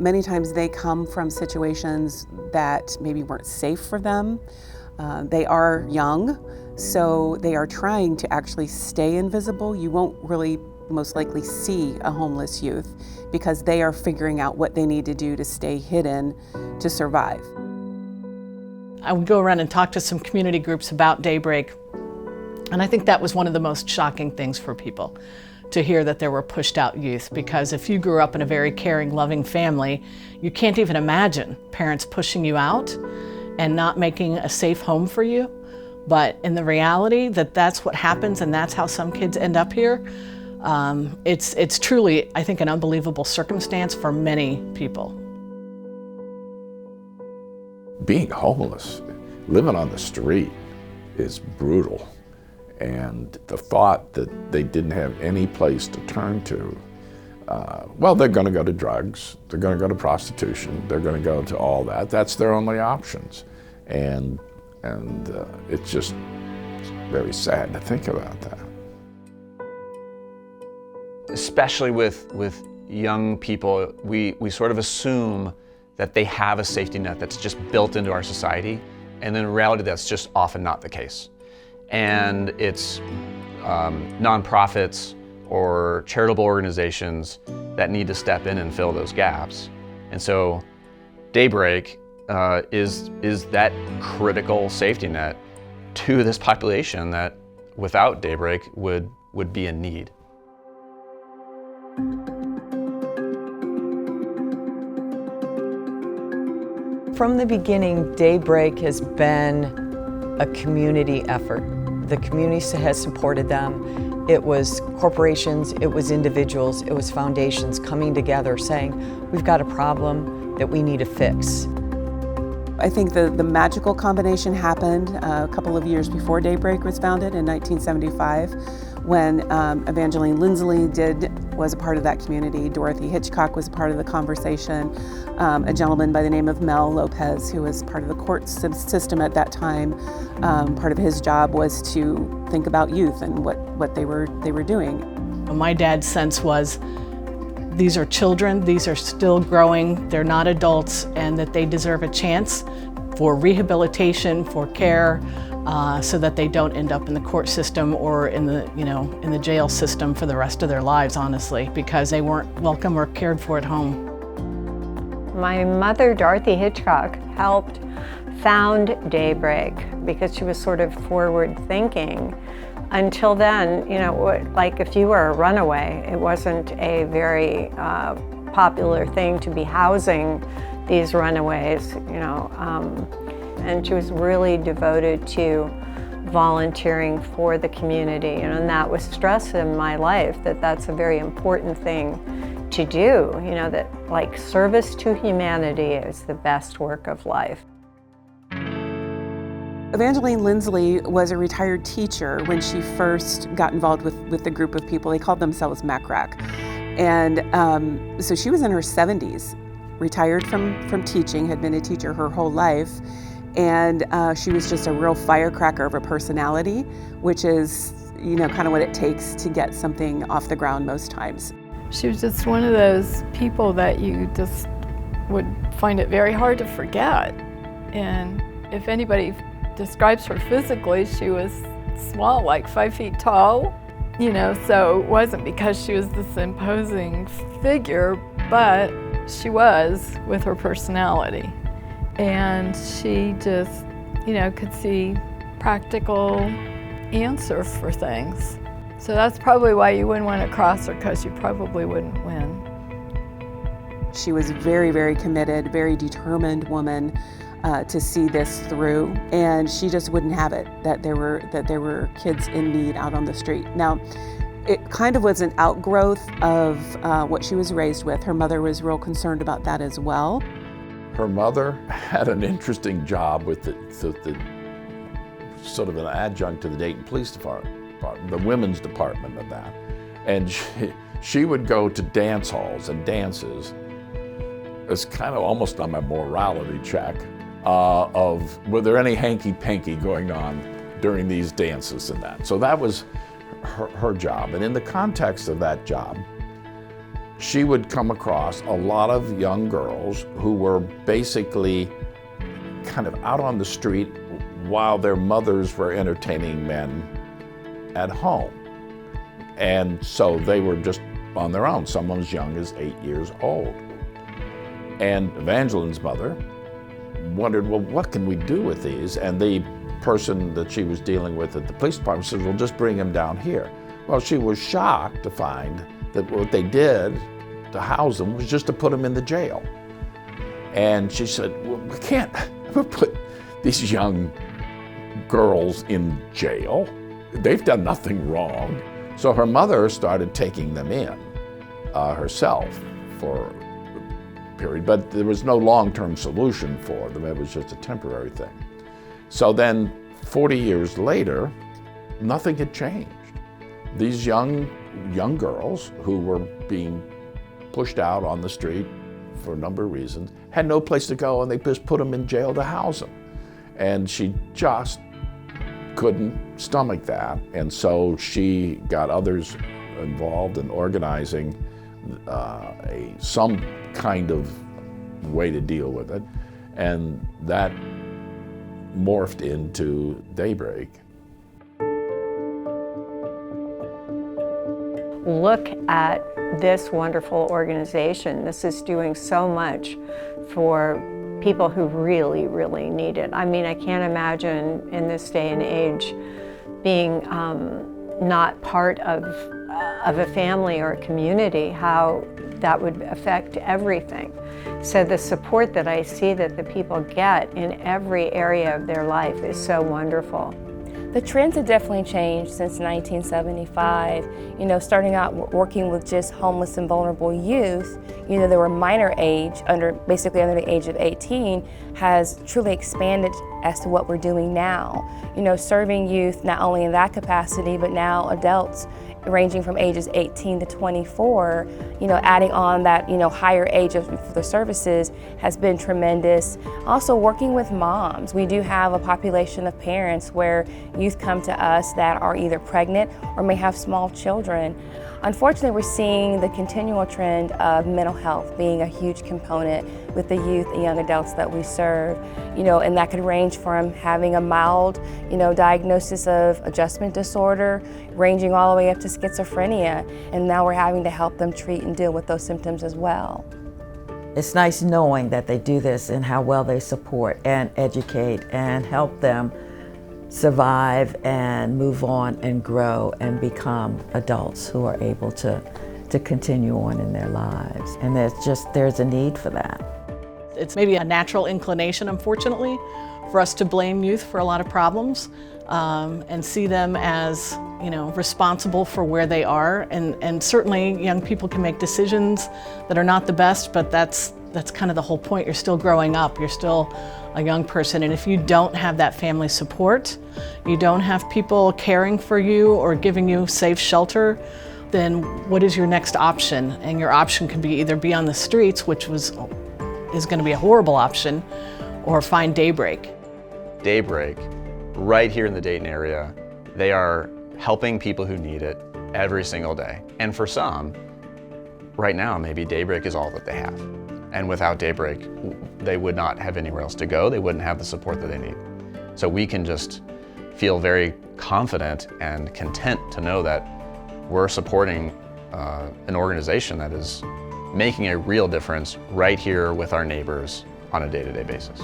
Many times they come from situations that maybe weren't safe for them. They are young, so they are trying to actually stay invisible. You won't really most likely see a homeless youth because they are figuring out what they need to do to stay hidden to survive. I would go around and talk to some community groups about Daybreak, and I think that was one of the most shocking things for people, to hear that there were pushed out youth, because if you grew up in a very caring, loving family, you can't even imagine parents pushing you out and not making a safe home for you. But in the reality that that's what happens and that's how some kids end up here, it's truly, I think, an unbelievable circumstance for many people. Being homeless, living on the street, is brutal. And the thought that they didn't have any place to turn to, well, they're going to go to drugs, they're going to go to prostitution, they're going to go to all that. That's their only options. And it's just very sad to think about that. Especially with young people, we sort of assume that they have a safety net that's just built into our society, and in reality that's just often not the case. And it's nonprofits or charitable organizations that need to step in and fill those gaps. And so Daybreak is that critical safety net to this population that without Daybreak would be in need. From the beginning, Daybreak has been a community effort. The community has supported them. It was corporations, it was individuals, it was foundations coming together saying, we've got a problem that we need to fix. I think the magical combination happened a couple of years before Daybreak was founded in 1975, when Evangeline Lindsley was a part of that community. Dorothy Hitchcock was a part of the conversation. A gentleman by the name of Mel Lopez, who was part of the court system at that time, part of his job was to think about youth and what they were doing. My dad's sense was, these are children, these are still growing, they're not adults, and that they deserve a chance for rehabilitation, for care, so that they don't end up in the court system or in the jail system for the rest of their lives, honestly, because they weren't welcome or cared for at home. My mother, Dorothy Hitchcock, helped found Daybreak because she was sort of forward thinking. Until then, like if you were a runaway, it wasn't a very popular thing to be housing these runaways, and she was really devoted to volunteering for the community, and that was stressed in my life, that's a very important thing to do, that like service to humanity is the best work of life. Evangeline Lindsley was a retired teacher when she first got involved with the group of people. They called themselves MACRAC. And so she was in her 70s, retired from teaching, had been a teacher her whole life. And she was just a real firecracker of a personality, which is, kind of what it takes to get something off the ground most times. She was just one of those people that you just would find it very hard to forget. And if anybody describes her physically, she was small, like 5 feet tall, so it wasn't because she was this imposing figure, but she was with her personality. And she just, could see practical answers for things. So that's probably why you wouldn't want to cross her, because you probably wouldn't win. She was very, very committed, very determined woman to see this through, and she just wouldn't have it that there were kids in need out on the street. Now, it kind of was an outgrowth of what she was raised with. Her mother was real concerned about that as well. Her mother had an interesting job with the sort of an adjunct to the Dayton Police Department, the women's department of that. And she would go to dance halls and dances as kind of almost on a morality check of were there any hanky-panky going on during these dances and that. So that was her job. And in the context of that job, she would come across a lot of young girls who were basically kind of out on the street while their mothers were entertaining men at home. And so they were just on their own, some as young as 8 years old. And Evangeline's mother wondered, well, what can we do with these? And the person that she was dealing with at the police department said, well, just bring them down here. Well, she was shocked to find that what they did to house them was just to put them in the jail. And she said, well, we can't put these young girls in jail. They've done nothing wrong. So her mother started taking them in herself for a period, but there was no long-term solution for them. It was just a temporary thing. So then 40 years later, nothing had changed. These young girls who were being pushed out on the street for a number of reasons had no place to go, and they just put them in jail to house them. And she just couldn't stomach that, and so she got others involved in organizing some kind of way to deal with it, and that morphed into Daybreak. Look at this wonderful organization. This is doing so much for people who really, really need it. I mean, I can't imagine in this day and age being not part of a family or a community, how that would affect everything. So the support that I see that the people get in every area of their life is so wonderful. The trends have definitely changed since 1975. You know, starting out working with just homeless and vulnerable youth, you know, they were minor age, basically under the age of 18, has truly expanded as to what we're doing now. You know, serving youth not only in that capacity, but now adults ranging from ages 18 to 24, you know, adding on that, you know, higher age for the services has been tremendous. Also working with moms. We do have a population of parents where youth come to us that are either pregnant or may have small children. Unfortunately, we're seeing the continual trend of mental health being a huge component with the youth and young adults that we serve. You know, and that could range from having a mild, you know, diagnosis of adjustment disorder, ranging all the way up to schizophrenia. And now we're having to help them treat and deal with those symptoms as well. It's nice knowing that they do this and how well they support and educate and help them survive and move on and grow and become adults who are able to continue on in their lives. And there's a need for that. It's maybe a natural inclination, unfortunately, for us to blame youth for a lot of problems and see them as, you know, responsible for where they are. And certainly young people can make decisions that are not the best, but that's kind of the whole point. You're still growing up, you're still a young person, and if you don't have that family support, you don't have people caring for you or giving you safe shelter, then what is your next option? And your option could be either be on the streets, which is going to be a horrible option, or find Daybreak. Daybreak, right here in the Dayton area, they are helping people who need it every single day. And for some, right now, maybe Daybreak is all that they have. And without Daybreak, they would not have anywhere else to go. They wouldn't have the support that they need. So we can just feel very confident and content to know that we're supporting an organization that is making a real difference right here with our neighbors on a day-to-day basis.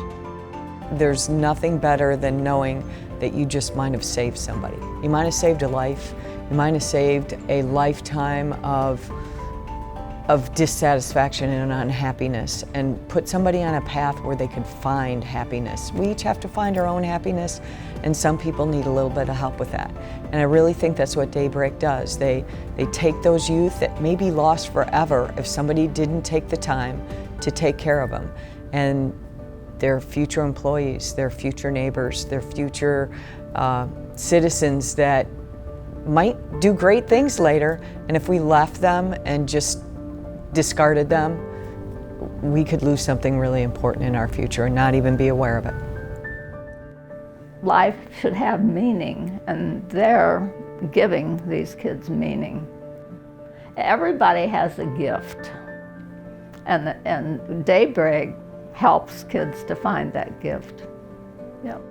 There's nothing better than knowing that you just might have saved somebody. You might have saved a life. You might have saved a lifetime of dissatisfaction and unhappiness, and put somebody on a path where they can find happiness. We each have to find our own happiness, and some people need a little bit of help with that. And I really think that's what Daybreak does. They take those youth that may be lost forever if somebody didn't take the time to take care of them. And their future employees, their future neighbors, their future citizens that might do great things later, and if we left them and just discarded them, we could lose something really important in our future and not even be aware of it. Life should have meaning, and they're giving these kids meaning. Everybody has a gift, and Daybreak helps kids to find that gift. Yep.